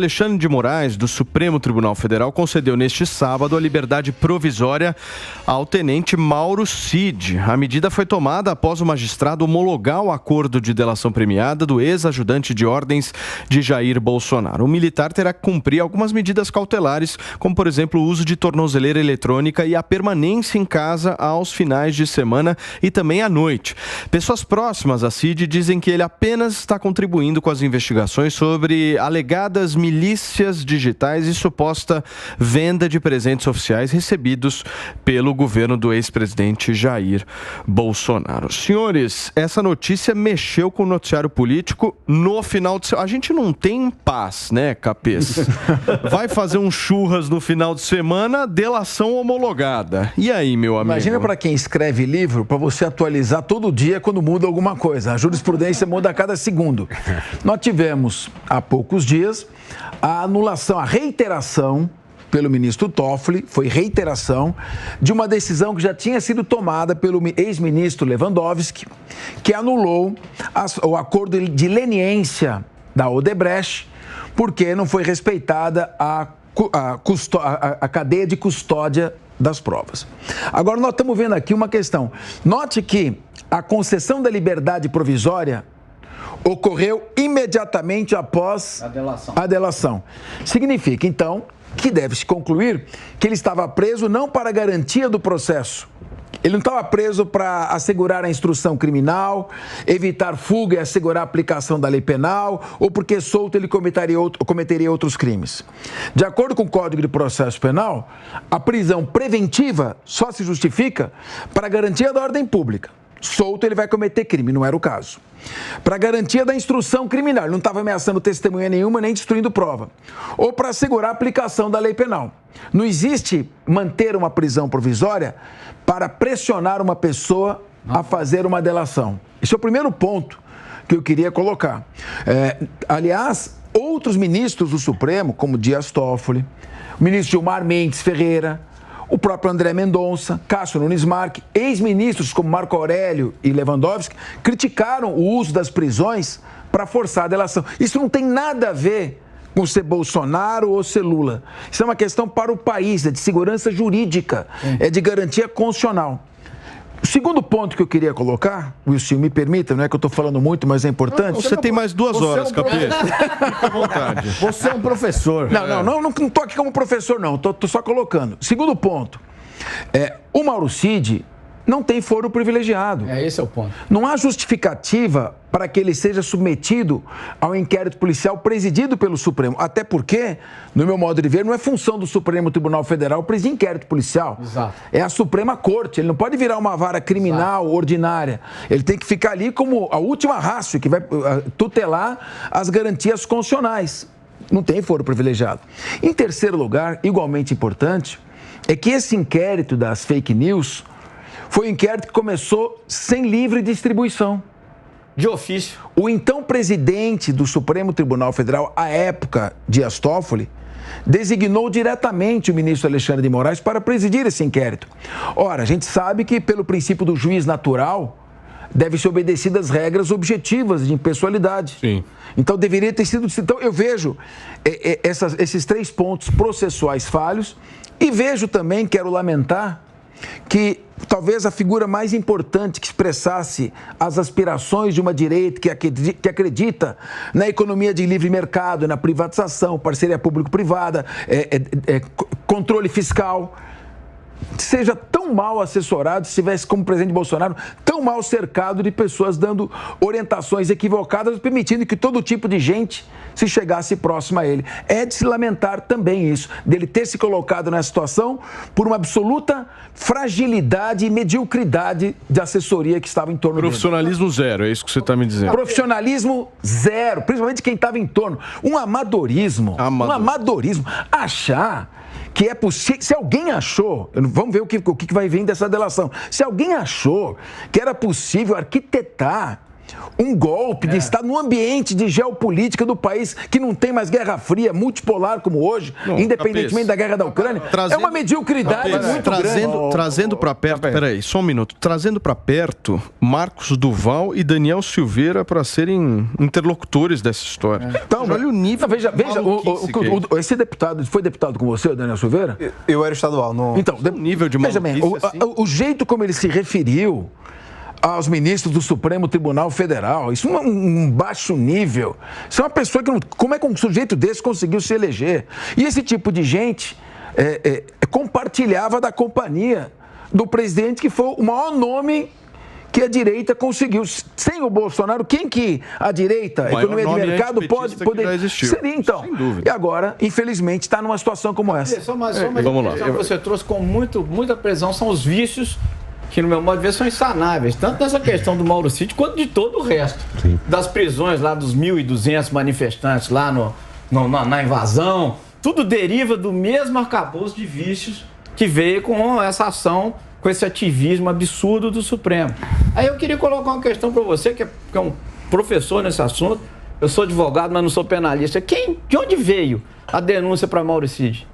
Alexandre de Moraes, do Supremo Tribunal Federal, concedeu neste sábado a liberdade provisória ao tenente Mauro Cid. A medida foi tomada após o magistrado homologar o acordo de delação premiada do ex-ajudante de ordens de Jair Bolsonaro. O militar terá que cumprir algumas medidas cautelares, como, por exemplo, o uso de tornozeleira eletrônica e a permanência em casa aos finais de semana e também à noite. Pessoas próximas a Cid dizem que ele apenas está contribuindo com as investigações sobre alegadas milícias digitais e suposta venda de presentes oficiais recebidos pelo governo do ex-presidente Jair Bolsonaro. Senhores, essa notícia mexeu com o noticiário político no final de semana. A gente não tem paz, né, Capês? Vai fazer um churras no final de semana, delação homologada. E aí, meu amigo? Imagina para quem escreve livro, para você atualizar todo dia quando muda alguma coisa. A jurisprudência muda a cada segundo. Nós tivemos, há poucos dias, a anulação, a reiteração pelo ministro Toffoli, foi reiteração de uma decisão que já tinha sido tomada pelo ex-ministro Lewandowski, que anulou o acordo de leniência da Odebrecht, porque não foi respeitada a cadeia de custódia das provas. Agora, nós estamos vendo aqui uma questão. Note que a concessão da liberdade provisória ocorreu imediatamente após a delação. Significa, então, que deve-se concluir que ele estava preso não para a garantia do processo. Ele não estava preso para assegurar a instrução criminal, evitar fuga e assegurar a aplicação da lei penal, ou porque solto ele cometeria outros crimes. De acordo com o Código de Processo Penal, a prisão preventiva só se justifica para a garantia da ordem pública. Solto ele vai cometer crime, não era o caso. Para garantia da instrução criminal, ele não estava ameaçando testemunha nenhuma nem destruindo prova. Ou para assegurar a aplicação da lei penal. Não existe manter uma prisão provisória para pressionar uma pessoa a fazer uma delação. Esse é o primeiro ponto que eu queria colocar. Aliás, outros ministros do Supremo, como Dias Toffoli, o ministro Gilmar Mendes Ferreira, o próprio André Mendonça, Cássio Nunes Marques, ex-ministros como Marco Aurélio e Lewandowski, criticaram o uso das prisões para forçar a delação. Isso não tem nada a ver com ser Bolsonaro ou ser Lula. Isso é uma questão para o país, é de segurança jurídica, é de garantia constitucional. O segundo ponto que eu queria colocar, Wilson, me permita, não é que eu estou falando muito, mas é importante. Você tem mais 2 horas, Capês. Fica à vontade. Você é um professor. Não estou aqui como professor, não. Estou só colocando. Segundo ponto, o Mauro Cid não tem foro privilegiado. Esse é o ponto. Não há justificativa para que ele seja submetido ao inquérito policial presidido pelo Supremo. Até porque, no meu modo de ver, não é função do Supremo Tribunal Federal presidir inquérito policial. Exato. É a Suprema Corte. Ele não pode virar uma vara criminal ordinária. Ele tem que ficar ali como a última rácio que vai tutelar as garantias constitucionais. Não tem foro privilegiado. Em terceiro lugar, igualmente importante, é que esse inquérito das fake news foi um inquérito que começou sem livre distribuição. De ofício. O então presidente do Supremo Tribunal Federal, à época, Dias Toffoli, designou diretamente o ministro Alexandre de Moraes para presidir esse inquérito. Ora, a gente sabe que, pelo princípio do juiz natural, devem ser obedecidas regras objetivas de impessoalidade. Sim. Então, deveria ter sido... Então, eu vejo esses 3 pontos processuais falhos e vejo também, quero lamentar, que talvez a figura mais importante que expressasse as aspirações de uma direita que acredita na economia de livre mercado, na privatização, parceria público-privada, controle fiscal, seja tão mal assessorado, se estivesse como presidente Bolsonaro, tão mal cercado de pessoas dando orientações equivocadas, permitindo que todo tipo de gente se chegasse próximo a ele. É de se lamentar também isso, dele ter se colocado nessa situação por uma absoluta fragilidade e mediocridade de assessoria que estava em torno dele. Profissionalismo zero, é isso que você está me dizendo. Profissionalismo zero, principalmente quem estava em torno. Um amadorismo. Achar que é possível, se alguém achou, vamos ver o que vai vir dessa delação, se alguém achou que era possível arquitetar um golpe de Estado num ambiente de geopolítica do país que não tem mais guerra fria, multipolar como hoje, independentemente da guerra da Ucrânia. É uma mediocridade muito grande. Trazendo para perto, peraí, só um minuto. Trazendo para perto Marcos Duval e Daniel Silveira para serem interlocutores dessa história. Então, olha o nível. Veja, esse deputado, foi deputado com você, Daniel Silveira? Eu era estadual. Então, nível de veja bem, o jeito como ele se referiu aos ministros do Supremo Tribunal Federal, isso é um baixo nível. Isso é uma pessoa que como é que um sujeito desse conseguiu se eleger? E esse tipo de gente compartilhava da companhia do presidente, que foi o maior nome que a direita conseguiu. Sem o Bolsonaro, quem que a direita, a economia de mercado, poderia seria, então. Sem dúvida. E agora, infelizmente, está numa situação como essa. Só mais uma questão que você trouxe com muita precisão, são os vícios que, no meu modo de ver, são insanáveis. Tanto nessa questão do Mauro Cid, quanto de todo o resto. Sim. Das prisões lá dos 1.200 manifestantes lá na invasão. Tudo deriva do mesmo arcabouço de vícios que veio com essa ação, com esse ativismo absurdo do Supremo. Aí eu queria colocar uma questão para você, que é um professor nesse assunto. Eu sou advogado, mas não sou penalista. De onde veio a denúncia para Mauro Cid?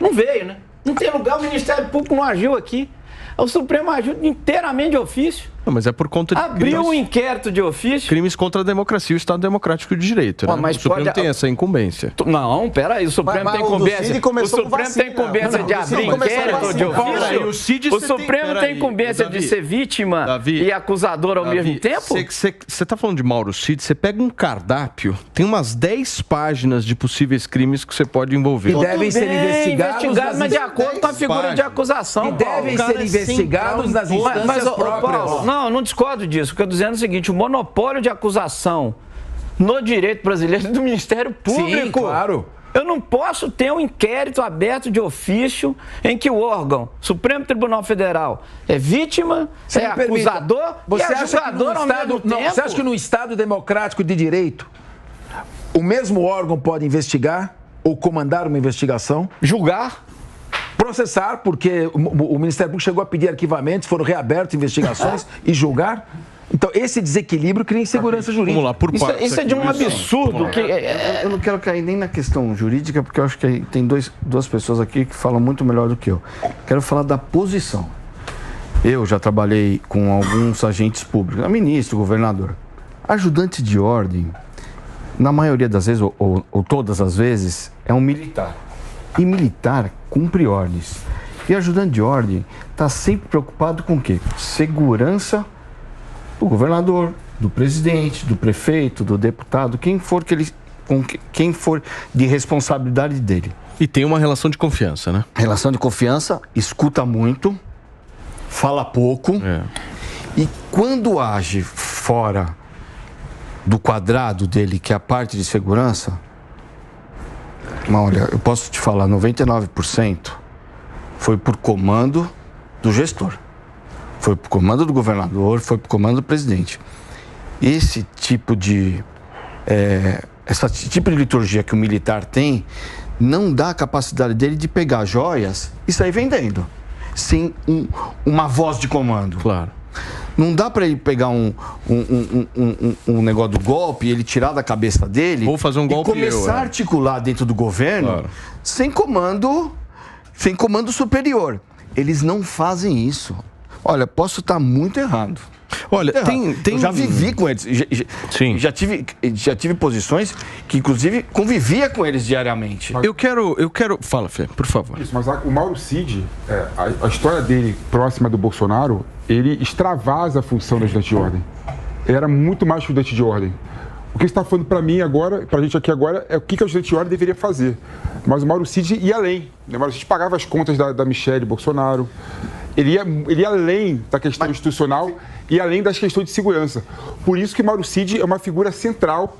Não veio, né? Não tem lugar, o Ministério Público não agiu aqui. O Supremo agiu inteiramente de ofício. Não, mas é por conta de abriu um inquérito de ofício. Crimes contra a democracia e o Estado Democrático de Direito. Né? Mas o Supremo tem essa incumbência. Não, peraí, o Supremo tem incumbência. O Supremo tem incumbência de abrir inquérito de ofício. O Supremo tem incumbência de ser vítima e acusador ao mesmo tempo? Você está falando de Mauro Cid, você pega um cardápio, tem umas 10 páginas de possíveis crimes que você pode envolver. E devem ser investigados, mas de acordo com a figura de acusação. E devem ser investigados nas instâncias próprias. Não discordo disso. O que eu estou dizendo é o seguinte: o monopólio de acusação no direito brasileiro é do Ministério Público. Sim, claro. Eu não posso ter um inquérito aberto de ofício em que o órgão, Supremo Tribunal Federal, é vítima, acusador e acusador ao mesmo tempo. Você acha que no Estado democrático de direito o mesmo órgão pode investigar ou comandar uma investigação? Julgar? Processar, porque o Ministério Público chegou a pedir arquivamentos, foram reabertas investigações e julgar. Então, esse desequilíbrio cria insegurança jurídica. Vamos lá, por partes. Isso é de um absurdo. Eu não quero cair nem na questão jurídica, porque eu acho que tem duas pessoas aqui que falam muito melhor do que eu. Quero falar da posição. Eu já trabalhei com alguns agentes públicos, ministro, governador. Ajudante de ordem, na maioria das vezes, ou todas as vezes, é um militar. E militar cumpre ordens. E ajudante de ordem está sempre preocupado com o quê? Segurança do governador, do presidente, do prefeito, do deputado, quem for de responsabilidade dele. E tem uma relação de confiança, né? Relação de confiança, escuta muito, fala pouco. E quando age fora do quadrado dele, que é a parte de segurança, olha, eu posso te falar, 99% foi por comando do gestor. Foi por comando do governador, foi por comando do presidente. Esse tipo de liturgia que o militar tem não dá a capacidade dele de pegar joias e sair vendendo, sem uma voz de comando. Claro. Não dá para ele pegar um negócio do golpe, ele tirar da cabeça dele, ou fazer um golpe e começar a articular dentro do governo, claro, sem comando superior. Eles não fazem isso. Olha, posso estar muito errado. Olha, eu já vivi com eles. Sim. Já tive posições que, inclusive, convivia com eles diariamente. Eu quero... Fala, Fê, por favor. Isso, mas o Mauro Cid, a história dele próxima do Bolsonaro, ele extravasa a função do ajudante de ordem. Ele era muito mais que ajudante de ordem. O que você está falando para mim agora, para a gente aqui agora, é o que o ajudante de ordem deveria fazer. Mas o Mauro Cid ia além. O Mauro Cid pagava as contas da Michelle Bolsonaro. Ele ia além da questão institucional e além das questões de segurança. Por isso que Mauro Cid é uma figura central,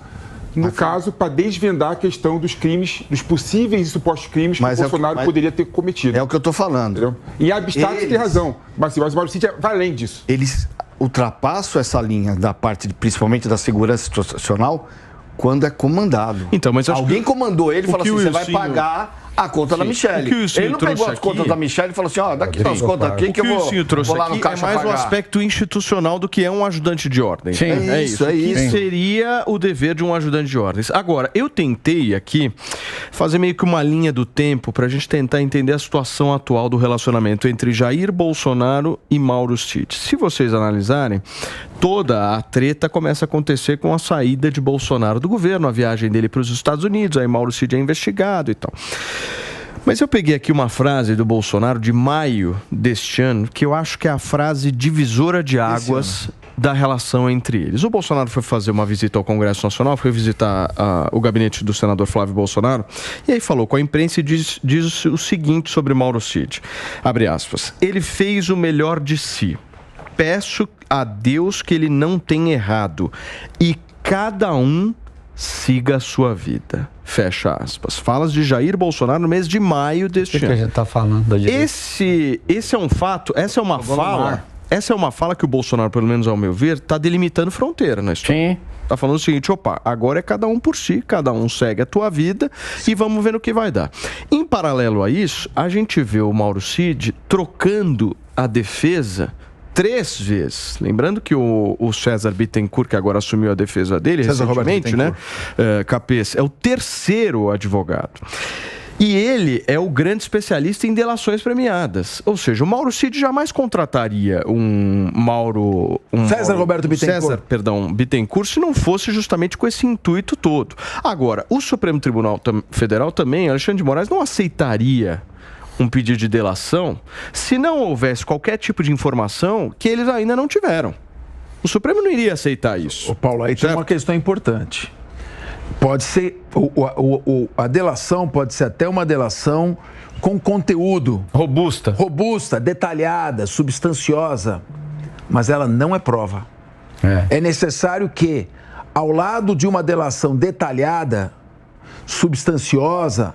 no caso, para desvendar a questão dos crimes, dos possíveis e supostos crimes que o Bolsonaro poderia ter cometido. É o que eu estou falando. Entendeu? Em abstrato você tem razão, mas o Mauro Cid vai além disso. Eles ultrapassam essa linha da parte, principalmente da segurança institucional, quando é comandado. Então, mas alguém comandou ele e falou assim, você vai pagar A conta da Michelle. Ele não pegou as contas da Michelle e falou assim, daqui estão as contas aqui que eu vou lá no caixa mais pagar. o aspecto institucional do que é um ajudante de ordem. Sim, é isso. Que seria o dever de um ajudante de ordens. Agora, eu tentei aqui fazer meio que uma linha do tempo para a gente tentar entender a situação atual do relacionamento entre Jair Bolsonaro e Mauro Cid. Se vocês analisarem, toda a treta começa a acontecer com a saída de Bolsonaro do governo, a viagem dele para os Estados Unidos, aí Mauro Cid é investigado e tal. Mas eu peguei aqui uma frase do Bolsonaro de maio deste ano, que eu acho que é a frase divisora de águas da relação entre eles. O Bolsonaro foi fazer uma visita ao Congresso Nacional, foi visitar o gabinete do senador Flávio Bolsonaro, e aí falou com a imprensa e diz o seguinte sobre Mauro Cid, abre aspas, ele fez o melhor de si. Peço a Deus que ele não tenha errado e cada um siga a sua vida. Fecha aspas. Falas de Jair Bolsonaro no mês de maio deste ano. O que a gente está falando? Esse é um fato, essa é uma fala... Essa é uma fala que o Bolsonaro, pelo menos ao meu ver, está delimitando fronteira na história. Sim. Está falando o seguinte, agora é cada um por si, cada um segue a tua vida e vamos ver no que vai dar. Em paralelo a isso, a gente vê o Mauro Cid trocando a defesa 3 vezes. Lembrando que o César Bittencourt, que agora assumiu a defesa dele recentemente, né? Cabeça, é o 3º advogado. E ele é o grande especialista em delações premiadas. Ou seja, o Mauro Cid jamais contrataria César Bittencourt se não fosse justamente com esse intuito todo. Agora, o Supremo Tribunal Federal também, Alexandre de Moraes, não aceitaria um pedido de delação se não houvesse qualquer tipo de informação que eles ainda não tiveram. O Supremo não iria aceitar isso. Paulo, aí tem uma questão importante. Pode ser, a delação pode ser até uma delação com conteúdo. Robusta, detalhada, substanciosa, mas ela não é prova. É necessário que, ao lado de uma delação detalhada, substanciosa,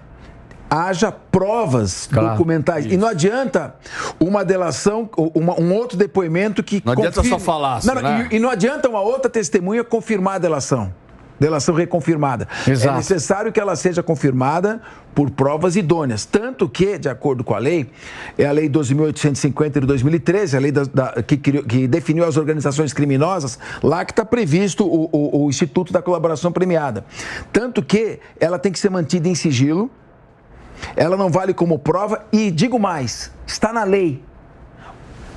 haja provas documentais. Isso. E não adianta uma delação, um outro depoimento que não adianta só falar. E não adianta uma outra testemunha confirmar a delação reconfirmada. Exato. É necessário que ela seja confirmada por provas idôneas. Tanto que, de acordo com a lei, é a Lei 12.850 de 2013, a lei que definiu as organizações criminosas, lá que está previsto o Instituto da Colaboração Premiada. Tanto que ela tem que ser mantida em sigilo, ela não vale como prova e, digo mais, está na lei.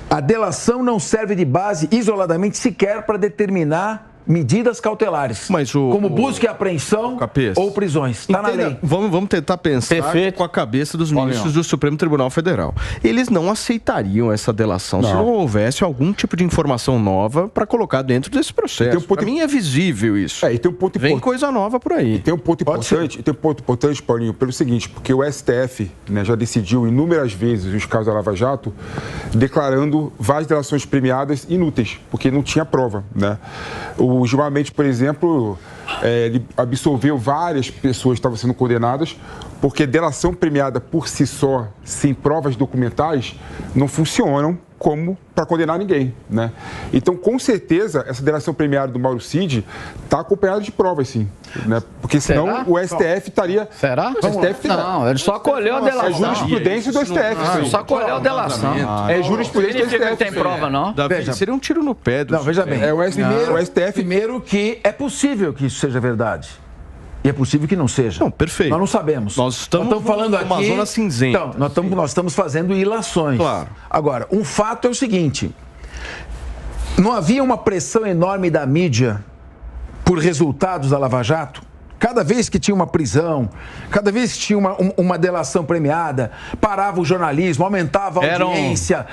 A delação não serve de base isoladamente sequer para determinar medidas cautelares, como busca e apreensão ou prisões. Está na lei. Vamos tentar pensar com a cabeça dos ministros do Supremo Tribunal Federal. Eles não aceitariam essa delação se não houvesse algum tipo de informação nova para colocar dentro desse processo. Para mim é visível isso. E tem um ponto Vem coisa nova por aí. E tem um ponto importante, Paulinho, pelo seguinte, porque o STF já decidiu inúmeras vezes os casos da Lava Jato, declarando várias delações premiadas inúteis, porque não tinha prova, né? O Gilmar Mendes, por exemplo, ele absolveu várias pessoas que estavam sendo condenadas porque delação premiada por si só, sem provas documentais, não funcionam como para condenar ninguém, né? Então, com certeza, essa delação premiada do Mauro Cid está acompanhada de provas, sim, né? Porque senão o STF estaria... Será? Não, ele só colheu a delação. É jurisprudência do STF. Só colheu a delação. É jurisprudência do STF. Não tem prova, não. Davi, seria um tiro no pé. Não, veja bem. O STF... Primeiro que é possível que isso seja verdade. E é possível que não seja. Não, perfeito. Nós não sabemos. Nós estamos falando aqui... uma zona cinzenta. Então, nós estamos fazendo ilações. Claro. Agora, um fato é o seguinte. Não havia uma pressão enorme da mídia por resultados da Lava Jato? Cada vez que tinha uma prisão, cada vez que tinha uma delação premiada, parava o jornalismo, aumentava a audiência.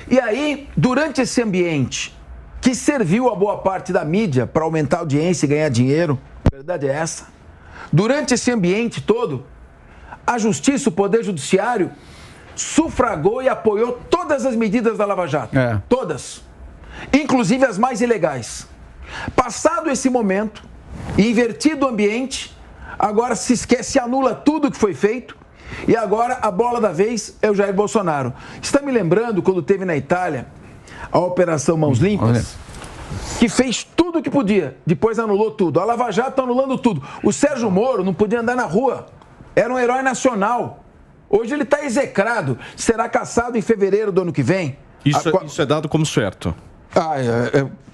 E aí, durante esse ambiente, que serviu a boa parte da mídia para aumentar a audiência e ganhar dinheiro, a verdade é essa. Durante esse ambiente todo, a Justiça, o Poder Judiciário, sufragou e apoiou todas as medidas da Lava Jato. Todas. Inclusive as mais ilegais. Passado esse momento, invertido o ambiente, agora se esquece, se anula tudo que foi feito e agora a bola da vez é o Jair Bolsonaro. Está me lembrando quando teve na Itália a Operação Mãos Limpas, que fez tudo o que podia, depois anulou tudo. A Lava Jato está anulando tudo. O Sérgio Moro não podia andar na rua Era um herói nacional. Hoje ele está execrado. Será cassado em fevereiro do ano que vem. Isso é dado como certo.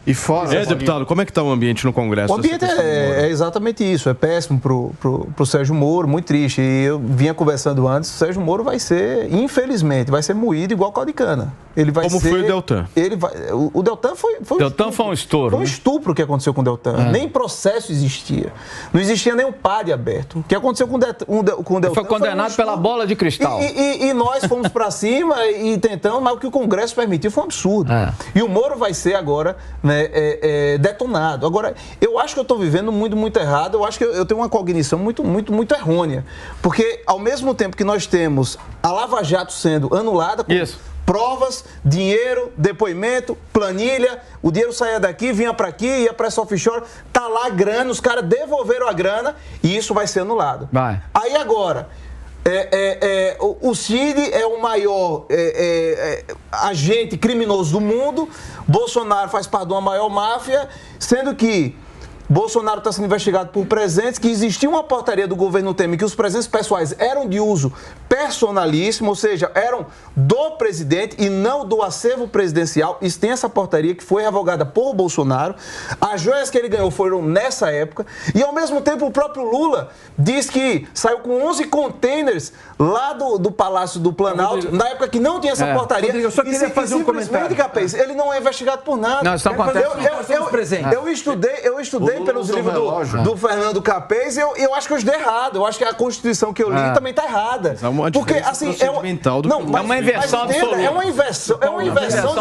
E fora... deputado, como é que está o ambiente no Congresso? O ambiente é exatamente isso, é péssimo pro Sérgio Moro, muito triste. E eu vinha conversando antes, o Sérgio Moro vai ser, infelizmente, vai ser moído igual caldo de cana. Ele vai Como foi o Deltan? O Deltan foi um estouro. Foi um estupro o que aconteceu com o Deltan. Nem processo existia. Não existia nem um PAD aberto. O que aconteceu com o Deltan... Foi condenado pela bola de cristal. E nós fomos para cima e tentamos, mas o que o Congresso permitiu foi um absurdo. E o Moro vai ser agora, né, detonado. Agora, eu acho que eu estou vivendo muito errado. Eu acho que eu tenho uma cognição muito errônea. Porque, ao mesmo tempo que nós temos a Lava Jato sendo anulada... Provas, dinheiro, depoimento, planilha, o dinheiro saía daqui, vinha para aqui, ia para essa offshore, tá lá a grana, os caras devolveram a grana e isso vai ser anulado. Aí agora, o Cid é o maior agente criminoso do mundo, Bolsonaro faz parte de uma maior máfia, sendo que Bolsonaro está sendo investigado por presentes, que existia uma portaria do governo Temer que os presentes pessoais eram de uso personalíssimo, ou seja, eram do presidente e não do acervo presidencial. Isso tem essa portaria que foi revogada por Bolsonaro. As joias que ele ganhou foram nessa época. E, ao mesmo tempo, o próprio Lula diz que saiu com 11 containers lá do Palácio do Planalto, na época que não tinha essa portaria. Rodrigo, eu só queria fazer um comentário. Capaz, ele não é investigado por nada. Não, isso acontece. Eu estudei pelos livros do Fernando Capês e eu acho que eu estudei errado. Eu acho que a Constituição que eu li também está errada. Porque, assim, é uma inversão absoluta. É uma inversão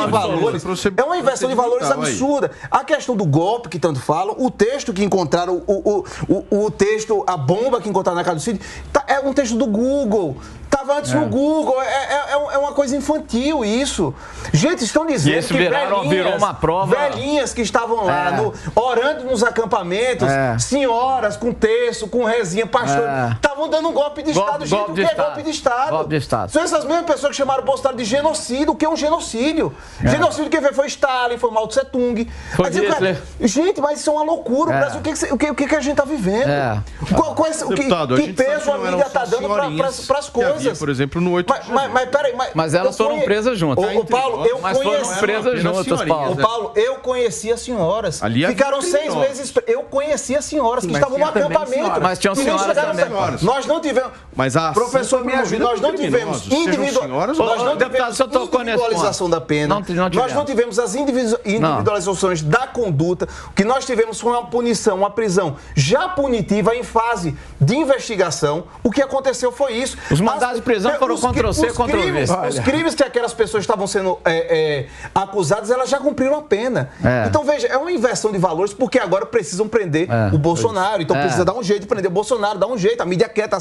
de valores. É uma inversão de valores absurda. A questão do golpe, que tanto falam, o texto que encontraram, o texto, a bomba que encontraram na casa do Cid, é um texto do Google. Estava antes no Google, é uma coisa infantil isso. Gente, estão dizendo que virou uma prova. Velhinhas que estavam lá, orando nos acampamentos, senhoras com terço, com rezinha, pastor, estavam dando um golpe de Estado. Gente, o que é golpe de Estado? Golpe de Estado. São essas mesmas pessoas que chamaram o Bolsonaro de genocídio. O que é um genocídio? Genocídio quem fez foi Stalin, foi Mao Tse Tung. Gente, mas isso é uma loucura. O Brasil, o que a gente está vivendo? Que peso a mídia está dando para as coisas? Por exemplo, no 8 de janeiro. Mas peraí, mas elas foram presas juntas. Paulo, eu foram presas juntas, Paulo. Paulo, eu conhecia as senhoras. Ficaram 6 meses. Eu conhecia as senhoras que estavam no acampamento. Mas tinham senhoras também. Nós não tivemos. Professor, me ajuda. Nós não tivemos individualização da pena. Nós não tivemos as individualizações da conduta. O que nós tivemos foi uma punição, uma prisão já punitiva em fase de investigação. O que aconteceu foi isso. Os mandados de prisão foram Ctrl-C, Ctrl-V. Os crimes que aquelas pessoas estavam sendo acusadas, elas já cumpriram a pena. Então, veja, é uma inversão de valores, porque agora precisam prender o Bolsonaro. Então, precisa dar um jeito de prender o Bolsonaro, dar um jeito. A mídia quieta,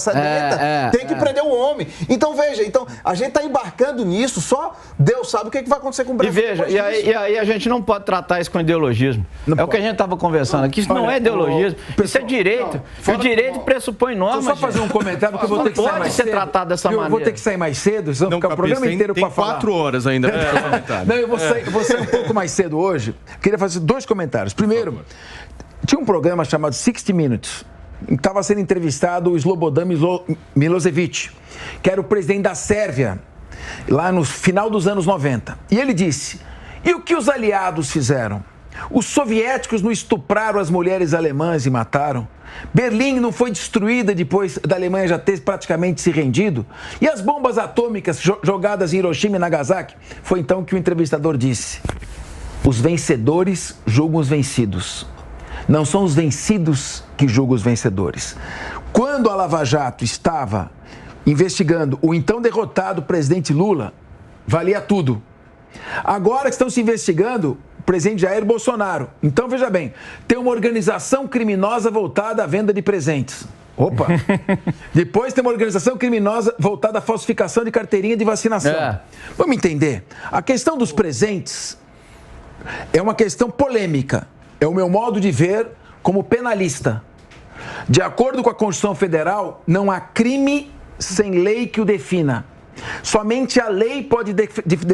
tem que prender o homem. Então, veja, a gente está embarcando nisso, só Deus sabe o que vai acontecer com o Brasil. E veja, e aí a gente não pode tratar isso com ideologismo. O que a gente estava conversando aqui. Isso não é ideologismo, isso é direito. E o direito pressupõe normas. Deixa eu só fazer um comentário, porque eu vou ter que sair mais cedo. Tratado dessa maneira. Eu vou ter que sair mais cedo, senão ficar o programa inteiro para falar. Tem 4 horas ainda para fazer comentário. Não, eu vou sair um pouco mais cedo hoje. Queria fazer 2 comentários. Primeiro, tinha um programa chamado 60 Minutes, em que estava sendo entrevistado o Slobodan Milosevic, que era o presidente da Sérvia, lá no final dos anos 90. E ele disse: e o que os aliados fizeram? Os soviéticos não estupraram as mulheres alemãs e mataram? Berlim não foi destruída depois da Alemanha já ter praticamente se rendido? E as bombas atômicas jogadas em Hiroshima e Nagasaki? Foi então que o entrevistador disse: os vencedores julgam os vencidos. Não são os vencidos que julgam os vencedores. Quando a Lava Jato estava investigando o então derrotado presidente Lula, valia tudo. Agora que estão se investigando o presidente Jair Bolsonaro. Então, veja bem, tem uma organização criminosa voltada à venda de presentes. Opa! Depois tem uma organização criminosa voltada à falsificação de carteirinha de vacinação. Vamos entender. A questão dos presentes é uma questão polêmica. É o meu modo de ver como penalista. De acordo com a Constituição Federal, não há crime sem lei que o defina. Somente a lei pode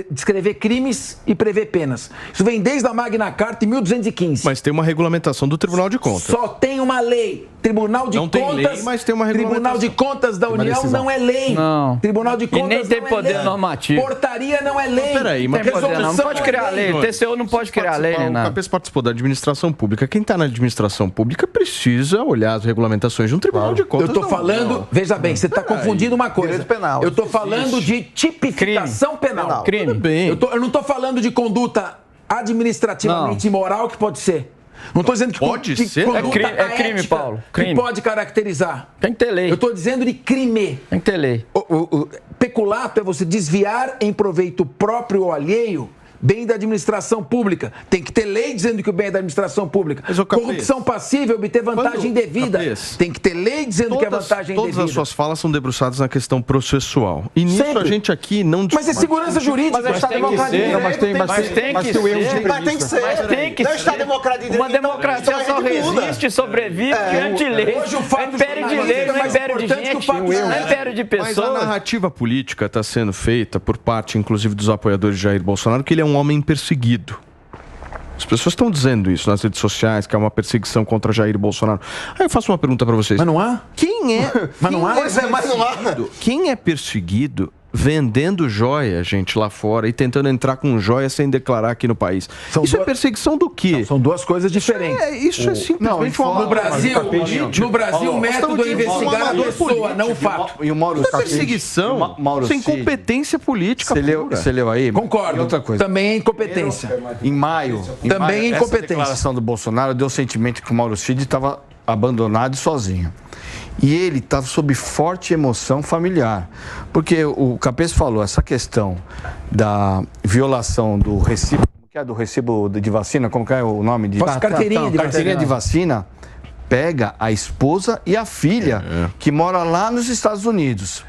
descrever crimes e prever penas. Isso vem desde a Magna Carta em 1215. Mas tem uma regulamentação do Tribunal de Contas. Só tem uma lei. Tribunal de não Contas. Tem lei, mas tem uma Tribunal de Contas da União não é lei. Não. Tribunal de Contas e nem tem poder normativo. Portaria não é lei. Peraí, mas tem poder, não pode criar lei. O TCU não pode criar lei, né? O Capês participou da administração pública. Quem está na administração pública precisa olhar as regulamentações de um Tribunal de Contas. Eu estou falando, veja bem, você está confundindo uma coisa. Penal. Eu estou falando de tipificação penal. Crime. Bem. Eu não estou falando de conduta administrativamente imoral que pode ser. Não estou dizendo que pode ser. É crime, Paulo. Crime. Que pode caracterizar. Tem que ter lei. Eu estou dizendo de crime. Tem que ter lei. O peculato é você desviar em proveito próprio ou alheio bem da administração pública. Tem que ter lei dizendo que o bem é da administração pública. Corrupção passiva é obter vantagem indevida. Tem que ter lei dizendo que é vantagem indevida. Todas as suas falas são debruçadas na questão processual. E nisso a gente aqui não... Mas é segurança jurídica. Mas tem que ser. Mas tem que ser. Mas tem que ser. Mas tem que ser. Estado democrático de direito. Uma democracia só resiste, sobrevive diante de lei. Hoje o fato é império de lei, não é império de gente. Não é império de Mas a pessoas. narrativa política está sendo feita por parte, inclusive, dos apoiadores de Jair Bolsonaro, que ele é um homem perseguido. As pessoas estão dizendo isso nas redes sociais, que é uma perseguição contra Jair Bolsonaro. Aí eu faço uma pergunta para vocês. Mas não há? Quem é? Mas não há? Pois é, mas não há. Quem é perseguido vendendo joia, gente, lá fora e tentando entrar com joia sem declarar aqui no país? Isso é perseguição do quê? Não, são duas coisas diferentes. Isso é simplesmente uma... No Brasil, o método é investigar a pessoa, não o fato. E o Mauro Isso é perseguição sem competência política pura. Você leu aí? Concordo. E outra coisa. Também é incompetência. Em maio, Também é incompetência. Essa declaração do Bolsonaro deu o sentimento que o Mauro Cid estava abandonado e sozinho. E ele estava sob forte emoção familiar. Porque o Capês falou, essa questão da violação do recibo, que é do recibo de vacina, como que é o nome? Carteirinha de vacina, pega a esposa e a filha, que mora lá nos Estados Unidos.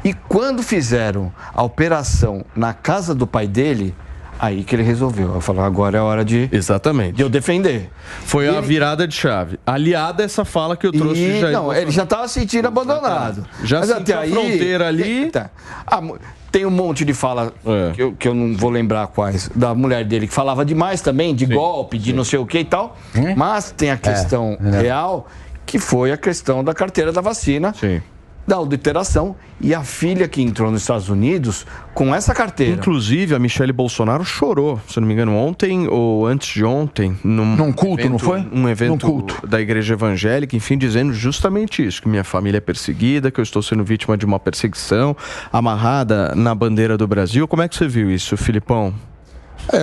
E quando fizeram a operação na casa do pai dele, aí que ele resolveu. Eu falei, agora é hora de eu defender. Foi a virada de chave. Aliada a essa fala que eu trouxe de Jair Bolsonaro. Ele já estava se sentindo abandonado. Já sentiu a fronteira ali. Tem um monte de fala que eu não vou lembrar quais, da mulher dele, que falava demais também, de golpe, de não sei o que e tal. Mas tem a questão real, que foi a questão da carteira da vacina. Sim. Da adulteração e a filha que entrou nos Estados Unidos com essa carteira. Inclusive, a Michele Bolsonaro chorou, se não me engano, ontem ou antes de ontem, num culto, evento, não foi? Um evento da Igreja Evangélica, enfim, dizendo justamente isso, que minha família é perseguida, que eu estou sendo vítima de uma perseguição amarrada na bandeira do Brasil. Como é que você viu isso, Filipão?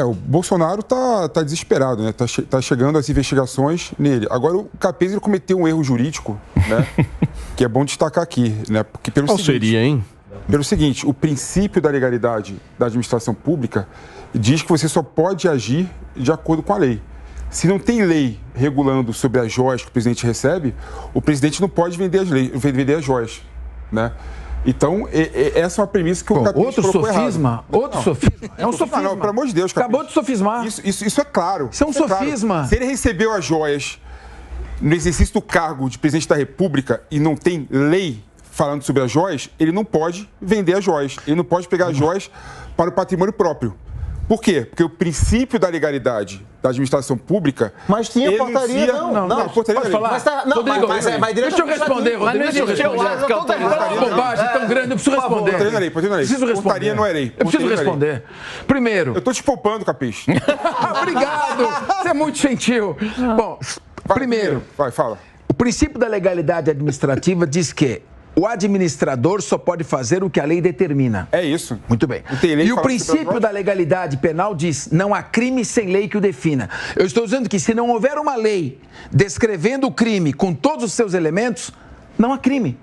O Bolsonaro tá desesperado, né? Tá chegando as investigações nele. Agora, o Capês ele cometeu um erro jurídico, né? Que é bom destacar aqui, né? Porque Qual seria, hein? Pelo seguinte, o princípio da legalidade da administração pública diz que você só pode agir de acordo com a lei. Se não tem lei regulando sobre as joias que o presidente recebe, o presidente não pode vender as joias, né? Então, essa é uma premissa que o Capês colocou errado. Outro sofisma. É um sofisma. Não, pelo amor de Deus, Capês. Acabou de sofismar. Isso é claro. Isso é um sofisma. Claro. Se ele recebeu as joias no exercício do cargo de presidente da República e não tem lei falando sobre as joias, ele não pode vender as joias. Ele não pode pegar as joias para o patrimônio próprio. Por quê? Porque o princípio da legalidade da administração pública... Mas tinha portaria, não. Portaria pode falar? Mas deixa eu responder, Rodrigo. Deixa eu responder. Uma bobagem tão grande, eu preciso responder. Preciso responder. Portaria não é lei. Eu preciso responder. Primeiro... Eu estou te poupando, Capês. Obrigado. Você é muito gentil. Bom, primeiro... Vai, fala. O princípio da legalidade administrativa diz que o administrador só pode fazer o que a lei determina. É isso. Muito bem. E o princípio da legalidade penal diz: não há crime sem lei que o defina. Eu estou dizendo que se não houver uma lei descrevendo o crime com todos os seus elementos, não há crime.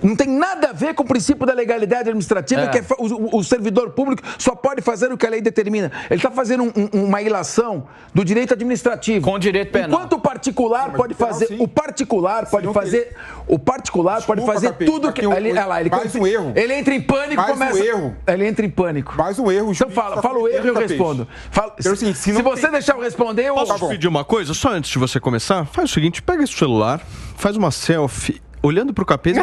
Não tem nada a ver com o princípio da legalidade administrativa, que o servidor público só pode fazer o que a lei determina. Ele está fazendo uma ilação do direito administrativo. Com o direito penal. Enquanto o particular pode fazer... O particular pode fazer... O particular pode fazer tudo que... Mais um erro. Ele entra em pânico e começa... Mais um erro. Ele entra em pânico. Mais um erro. Então fala o erro e eu respondo. Se você deixar eu responder... Eu... Posso pedir uma coisa? Só antes de você começar, faz o seguinte, pega esse celular, faz uma selfie... Olhando pro Capês,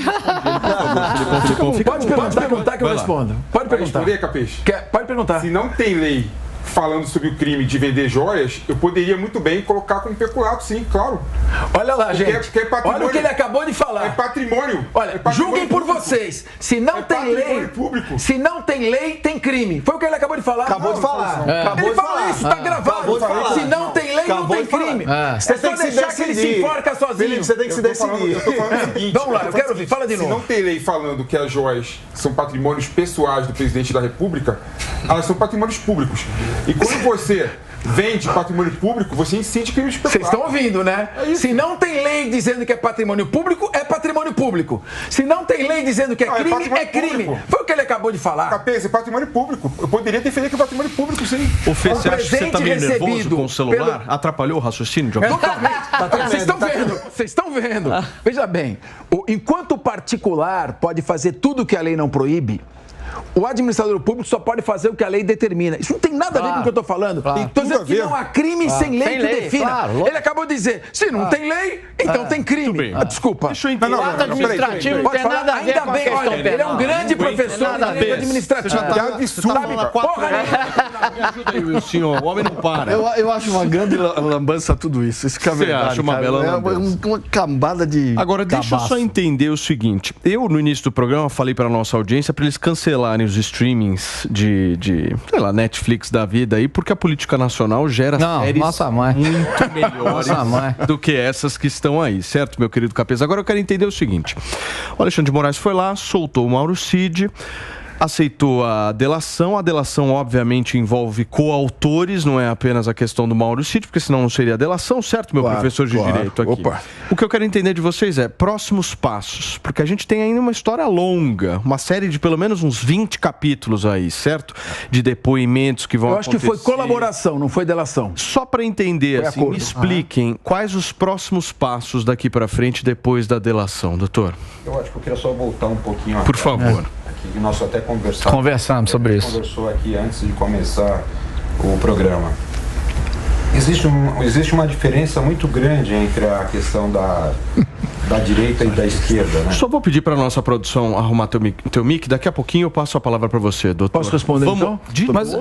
pode perguntar que eu respondo? Pode perguntar. Responder, Capês? Pode perguntar. Se não tem lei falando sobre o crime de vender joias, eu poderia muito bem colocar como peculato, sim, claro. Olha lá, gente. Porque é patrimônio. Olha o que ele acabou de falar. É patrimônio. Olha, patrimônio julguem por público. vocês. Se não tem lei, público. se não tem lei, tem crime. Foi o que ele acabou de falar. Acabou de falar. Ele falou isso, tá gravado. Se não tem lei, não tem crime. Você Só deixar que ele se enforca sozinho. Felipe, você tem que se decidir. Eu tô falando o seguinte. Vamos lá, eu quero ouvir. Fala de Se novo. não tem lei falando que as joias são patrimônios pessoais do presidente da República, elas são patrimônios públicos. E quando você vende patrimônio público, você incide crime de peculato. Vocês estão ouvindo, né? Se não tem lei dizendo que é patrimônio público, é patrimônio público. Se não tem lei dizendo que é crime, é crime. Público. Foi o que ele acabou de falar. Capês, é patrimônio público. Eu poderia defender que é patrimônio público, sim. O Fê, você acha que você tá meio nervoso recebido com o celular? Atrapalhou o raciocínio de alguém? Vocês estão vendo? Vocês estão vendo? Veja bem, enquanto o particular pode fazer tudo que a lei não proíbe, o administrador público só pode fazer o que a lei determina. Isso não tem nada a ver com o que eu estou falando. Estou dizendo que não há crime sem lei que defina. Claro. Ele acabou de dizer, se não tem lei, então tem crime. Desculpa. Deixa eu entender. O ato administrativo não tem nada a ver Ainda com a bem, questão olha, ele é um grande professor de direito administrativo. Me ajuda aí, Wilson. O homem não para. Eu acho uma grande lambança tudo isso. Isso que é Você verdade, acha uma cara. bela É lambança. uma cambada de Agora, deixa eu só entender o seguinte. Eu, no início do programa, falei para nossa audiência para eles cancelarem os streamings de sei lá, Netflix da vida aí, porque a política nacional gera séries muito melhores do que essas que estão aí, certo, meu querido Capês? Agora eu quero entender o seguinte. O Alexandre de Moraes foi lá, soltou o Mauro Cid, aceitou a delação. A delação, obviamente, envolve coautores, não é apenas a questão do Mauro Cid, porque senão não seria delação, certo, meu professor de direito aqui? Opa. O que eu quero entender de vocês é próximos passos, porque a gente tem ainda uma história longa, uma série de pelo menos uns 20 capítulos aí, certo? De depoimentos que vão acontecer. Eu acho que foi colaboração, não foi delação. Só para entender, assim, me expliquem quais os próximos passos daqui para frente depois da delação, doutor. Eu acho que eu queria só voltar um pouquinho. Por favor. Que nós até conversamos sobre isso. Conversou aqui antes de começar o programa. Existe uma diferença muito grande entre a questão da direita e da esquerda, né? Só vou pedir para nossa produção arrumar teu mic. Daqui a pouquinho eu passo a palavra para você, doutor. Posso responder, então? Mas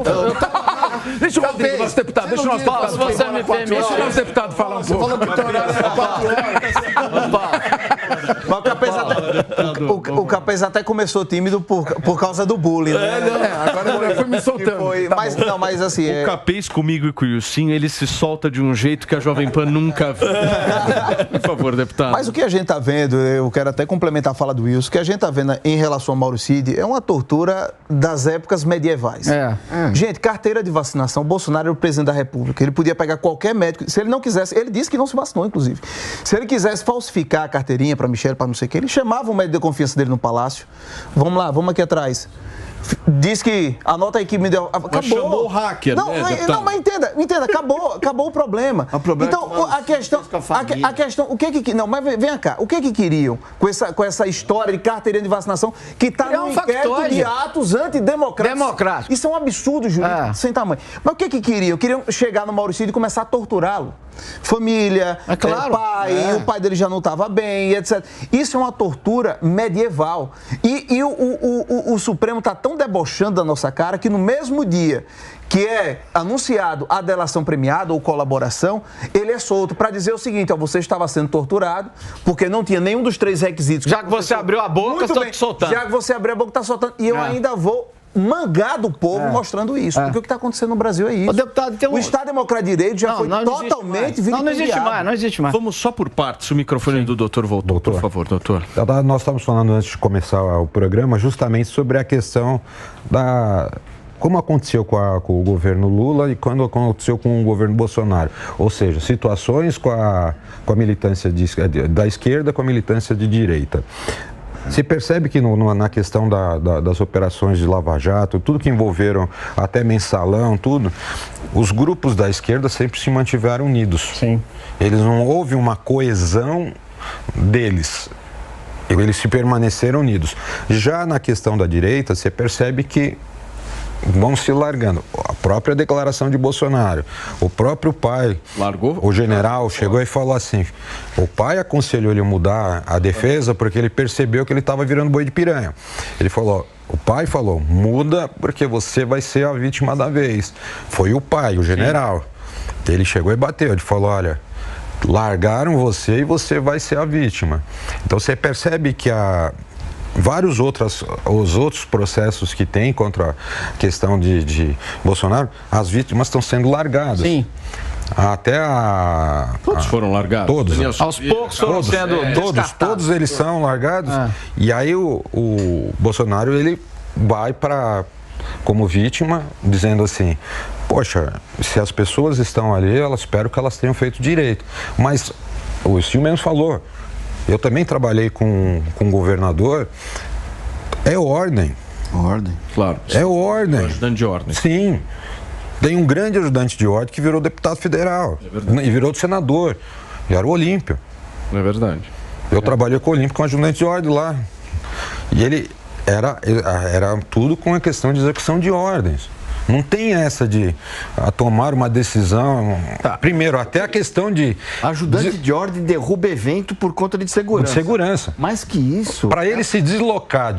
deixa o Rodrigo, nosso deputado. Deixa o nosso deputado falar um pouco. Você falou que o teu horário era 4 horas. O Capês até começou tímido por causa do bullying, né? Agora eu fui me soltando. Mas assim... O Capês comigo e com o Wilson, ele se solta de um jeito que a Jovem Pan nunca viu. Por favor, deputado. Mas o que a gente está vendo, eu quero até complementar a fala do Wilson, o que a gente está vendo em relação ao Mauro Cid é uma tortura das épocas medievais. Gente, carteira de vacinação, Bolsonaro era o presidente da República, ele podia pegar qualquer médico, se ele não quisesse, ele disse que não se vacinou, inclusive. Se ele quisesse falsificar a carteirinha para Michele, para não sei o que, ele chamava o médico de confiança dele no palácio. Vamos lá, vamos aqui atrás. Diz que, anota aí que me deu... Acabou. Mas chamou o hacker, não, né, não, mas entenda, acabou o problema. Então, a questão, o que não, mas vem cá, o que queriam com essa história de carteirinha de vacinação que está no inquérito de atos antidemocráticos? Isso é um absurdo, jurídico, sem tamanho. Mas o que queriam? Queriam chegar no Mauro Cid e começar a torturá-lo. Família, pai, o pai dele já não estava bem, etc. Isso é uma tortura medieval. E o Supremo está tão debochando da nossa cara que no mesmo dia que é anunciado a delação premiada ou colaboração, ele é solto para dizer o seguinte, ó, você estava sendo torturado porque não tinha nenhum dos 3 requisitos. Já que você abriu a boca, estou te soltando. Já que você abriu a boca, está soltando. E eu ainda vou mangar do povo mostrando isso. Porque o que está acontecendo no Brasil é isso. O Estado Democrático de Direito já foi totalmente vilipendiado. Não existe mais. Vamos só por partes. O microfone do doutor voltou, por favor, doutor. Nós estávamos falando antes de começar o programa justamente sobre a questão da... Como aconteceu com o governo Lula e quando aconteceu com o governo Bolsonaro. Ou seja, situações com a militância da esquerda com a militância de direita. Se percebe que na questão das operações de Lava Jato, tudo que envolveram até mensalão, tudo, os grupos da esquerda sempre se mantiveram unidos. Sim. Eles não houve uma coesão deles. Eles se permaneceram unidos. Já na questão da direita, você percebe que vão se largando. A própria declaração de Bolsonaro, o próprio pai, o general, chegou e falou assim, o pai aconselhou ele a mudar a defesa porque ele percebeu que ele estava virando boi de piranha. Ele falou, O pai falou, muda porque você vai ser a vítima da vez. Foi o pai, o general. Sim. Ele chegou e bateu, ele falou, olha, largaram você e você vai ser a vítima. Então você percebe que os outros processos que tem contra a questão de Bolsonaro, as vítimas estão sendo largadas. Sim. Todos foram largados. Todos. Aos poucos foram sendo todos eles são largados. E aí o Bolsonaro, ele vai como vítima, dizendo assim, poxa, se as pessoas estão ali, espero que elas tenham feito direito. Mas o Silvio mesmo falou, eu também trabalhei com um governador, é ordem. Ordem, claro. É ordem. Ajudante de ordem. Sim. Tem um grande ajudante de ordem que virou deputado federal. E virou senador. E era o Olímpio. É verdade. Eu trabalhei com o Olímpio, com ajudante de ordem lá. E ele era tudo com a questão de execução de ordens. Não tem essa de tomar uma decisão. Primeiro, até a questão de... Ajudante de ordem derruba evento por conta de segurança. De segurança. Mais que isso... Para ele se deslocar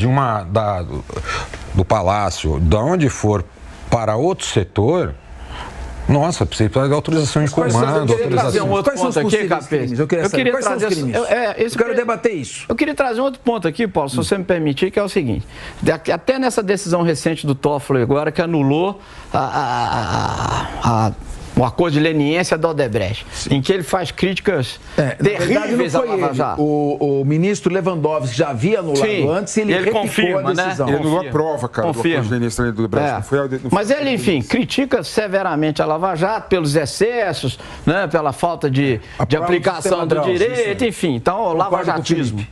do palácio, de onde for, para outro setor... Nossa, precisa de autorização de comando. Eu queria trazer um outro ponto aqui, Capês. Eu quero debater isso. Eu queria trazer um outro ponto aqui, Paulo, se você me permitir, que é o seguinte. Até nessa decisão recente do Toffoli agora, que anulou o acordo de leniência da Odebrecht, em que ele faz críticas terríveis à Lava Jato. O ministro Lewandowski já havia anulado antes e ele replicou confirma, a decisão. Ele anulou a prova, cara, do acordo de leniência da Odebrecht. Mas ele, enfim, critica severamente a Lava Jato pelos excessos, né, pela falta de aplicação do direito, enfim. Então, o lavajatismo.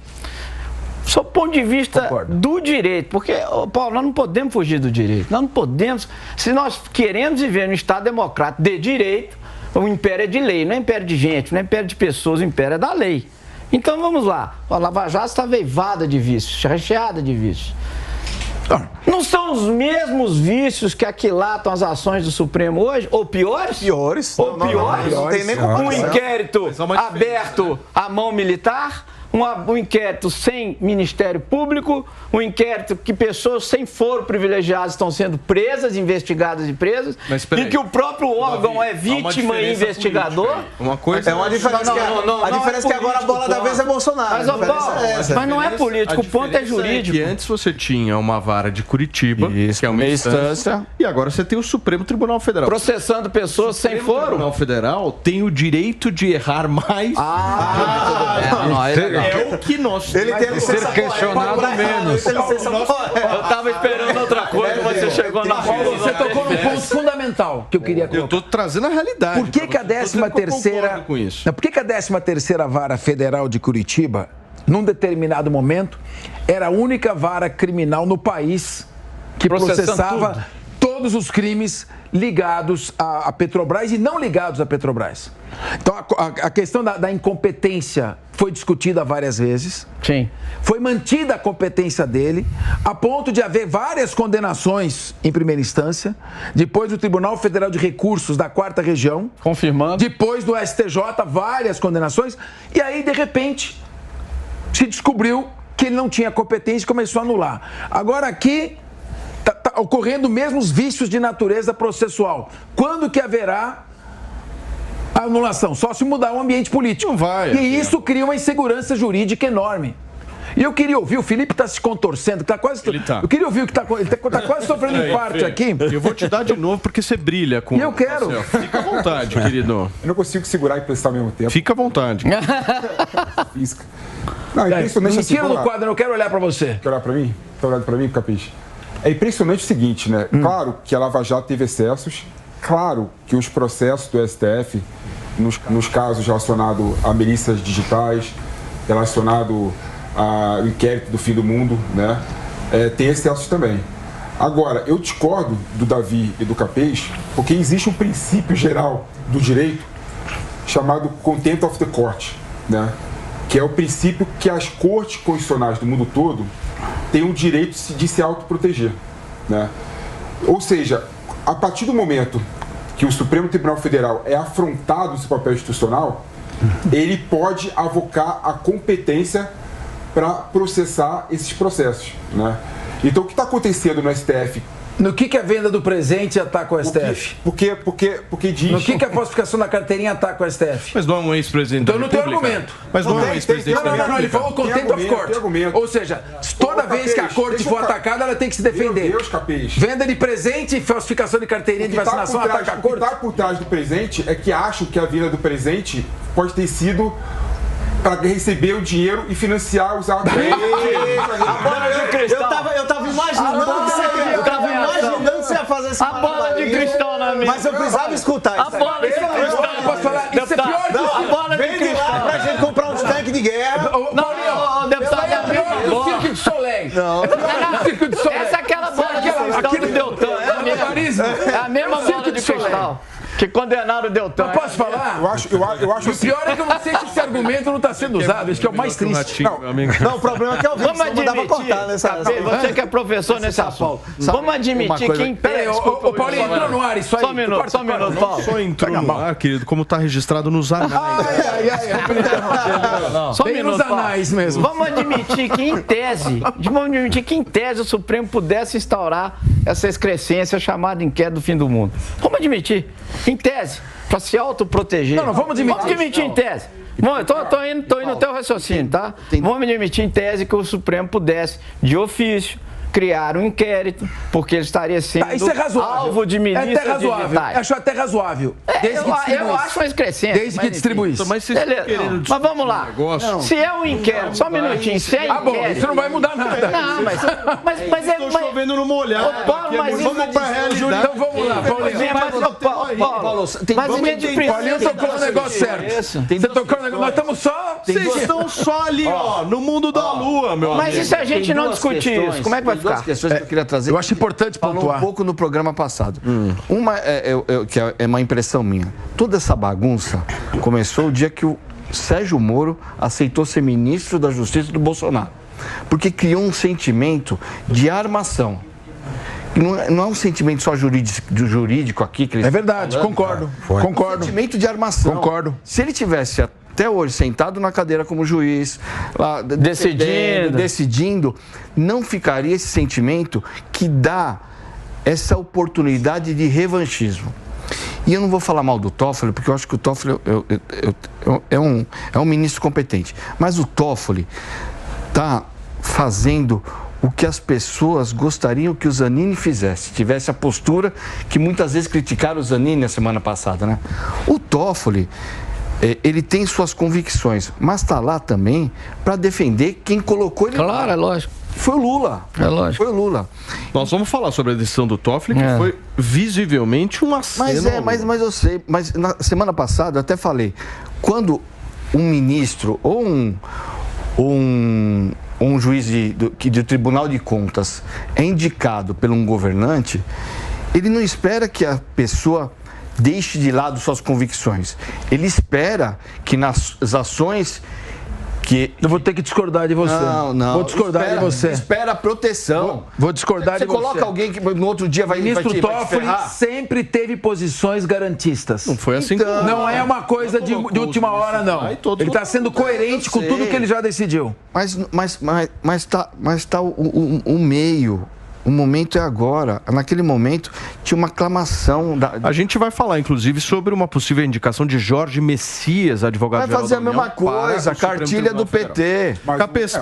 Sob o ponto de vista do direito, porque, Paulo, nós não podemos fugir do direito, nós não podemos, se nós queremos viver num Estado democrático de direito, o império é de lei, não é império de gente, não é império de pessoas, o império é da lei. Então vamos lá, a Lava Jato está veivada de vícios, recheada de vícios. Não são os mesmos vícios que aquilatam as ações do Supremo hoje? Ou piores? Piores. Ou piores? Não tem nem comparação. Um inquérito aberto à mão militar? Um inquérito sem Ministério Público, um inquérito que pessoas sem foro privilegiado estão sendo presas, investigadas e presas, e que o próprio órgão é vítima e investigador. Uma coisa é uma diferença. A diferença é que agora a bola da vez é Bolsonaro. Mas não é político, o ponto é jurídico. E antes você tinha uma vara de Curitiba, que é uma instância, e agora você tem o Supremo Tribunal Federal. Processando pessoas sem foro. O Tribunal Federal tem o direito de errar mais. É o que nós ele tem que ser questionado menos. Eu estava esperando outra coisa, mas você chegou na Paulo, você tocou num ponto fundamental que eu queria colocar. Eu estou trazendo a realidade. Por que a 13ª Por que a 13ª Vara Federal de Curitiba, num determinado momento, era a única vara criminal no país que processava todos os crimes ligados à Petrobras e não ligados à Petrobras? Então, a questão da incompetência foi discutida várias vezes. Sim. Foi mantida a competência dele, a ponto de haver várias condenações em primeira instância, depois do Tribunal Federal de Recursos da 4ª Região, confirmando, depois do STJ, várias condenações, e aí, de repente, se descobriu que ele não tinha competência e começou a anular. Agora aqui está ocorrendo mesmo os vícios de natureza processual. Quando que haverá a anulação? Só se mudar o ambiente político. Não vai. E isso cria uma insegurança jurídica enorme. E eu queria ouvir, o Felipe está se contorcendo, está quase... Eu queria ouvir o que ele está quase sofrendo infarto aqui. Eu vou te dar de novo porque você brilha com... E eu quero. Fica à vontade, querido. Eu não consigo segurar e prestar ao mesmo tempo. Fica à vontade. Física. Não, é impressionante. Me tira do quadro, eu quero olhar para você. Quer olhar para mim? Está olhando para mim, Capiche? É impressionante o seguinte, né? Claro que a Lava Jato teve excessos, claro que os processos do STF, nos casos relacionados a milícias digitais, relacionado ao inquérito do fim do mundo, né? Tem excessos também. Agora, eu discordo do Davi e do Capês, porque existe um princípio geral do direito chamado contempt of the court, né? Que é o princípio que as cortes constitucionais do mundo todo têm o direito de se autoproteger, né? Ou seja, a partir do momento que o Supremo Tribunal Federal é afrontado no seu papel institucional, ele pode avocar a competência para processar esses processos, né? Então, o que está acontecendo no STF? No que a venda do presente ataca o STF? Porque diz... No que a falsificação da carteirinha ataca o STF? Mas não é um ex-presidente Então da não tem República? argumento. Mas não é um ex-presidente da República? Não, ele falou contempt of court. Ou seja, toda vez que a corte for atacada, ela tem que se defender. Meu Deus, Capês. Venda de presente e falsificação de carteirinha de vacinação ataca a corte. O que está por trás do presente é que acham que a venda do presente pode ter sido para receber o dinheiro e financiar os atos. Eu tava imaginando que você ia fazer essa bola de cristal na minha. Mas eu precisava escutar isso. A bola de cristal. Posso falar? Isso é pior que a bola de cristal. Pra gente comprar uns tanques de guerra. Não, deputado, é pior que o Cirque de Soleil. Essa é aquela bola de cristal do Deltan. É a mesma bola de cristal que condenaram o Deltan. Posso falar? Eu acho O pior é que eu não sei se esse argumento não está sendo usado. Isso que é o mais triste. Não, o problema é que eu vi. Vamos admitir, você que é professor nesse assunto. Vamos admitir que em pé... O Paulinho entrou no ar, isso aí. Só um minuto, Paulo. Só entrou no ar, querido, como está registrado nos anais. Só um Bem nos minuto, anais mesmo. Vamos admitir que em tese o Supremo pudesse instaurar essa excrescência chamada inquérito do fim do mundo. Vamos admitir, em tese, para se autoproteger. Não, vamos admitir. Vamos admitir em tese. Bom, eu tô indo no teu raciocínio, tá? Vamos admitir em tese que o Supremo pudesse, de ofício, criar um inquérito, porque ele estaria sendo isso é razoável. alvo de milícias até razoável. digitais. Acho até razoável. Eu acho uma excrescência. Desde que distribuísse. Mas vocês estão querendo Mas vamos lá. Se é um inquérito, só um minutinho, se é Bom, inquérito... isso não vai mudar nada. Não, mas Estou chovendo no molhado. Vamos para a realidade. Então vamos lá, Paulinho. Paulo, mas a gente precisa... Paulinho tocou no negócio certo. Você tocou no negócio... Nós estamos só... Vocês estão só ali, ó, no mundo da lua, meu amigo. Mas e se a gente não discutir isso, como é que vai ficar? Duas questões que eu queria trazer. Eu acho importante Falou pontuar. um pouco no programa passado. Uma que é uma impressão minha. Toda essa bagunça começou o dia que o Sérgio Moro aceitou ser ministro da Justiça do Bolsonaro. Porque criou um de armação. Não é um sentimento só jurídico aqui. Que É verdade, concordo. Concordo. Um sentimento de armação. Concordo. Se ele tivesse até hoje sentado na cadeira como juiz, lá, decidindo, não ficaria esse sentimento que dá essa oportunidade de revanchismo. E eu não vou falar mal do Toffoli, porque eu acho que o Toffoli é um ministro competente. Mas o Toffoli está fazendo o que as pessoas gostariam que o Zanin fizesse, tivesse a postura que muitas vezes criticaram o Zanin na semana passada, né? O Toffoli, ele tem suas convicções, mas está lá também para defender quem colocou ele. Claro, é lógico. Foi o Lula. É lógico. Foi o Lula. Nós vamos falar sobre a decisão do Toffoli, que foi visivelmente uma cena... Mas eu sei, mas na semana passada eu até falei, quando um ministro ou um juiz do Tribunal de Contas é indicado por um governante, ele não espera que a pessoa deixe de lado suas convicções. Ele espera que nas ações que... Eu vou ter que discordar de você. Não. Vou discordar de você. Espera a proteção. Vou discordar de você. Você coloca alguém que no outro dia vai te Ministro Toffoli ferrar. sempre teve posições garantistas. Não foi assim que... Não é uma coisa de última hora, não. Ele está sendo coerente com tudo que ele já decidiu. Mas tá o meio. O momento é agora. Naquele momento tinha uma aclamação. A gente vai falar, inclusive, sobre uma possível indicação de Jorge Messias, advogado-geral Vai fazer da a mesma União, coisa, para o Supremo cartilha do Tribunal Federal. PT. Capês,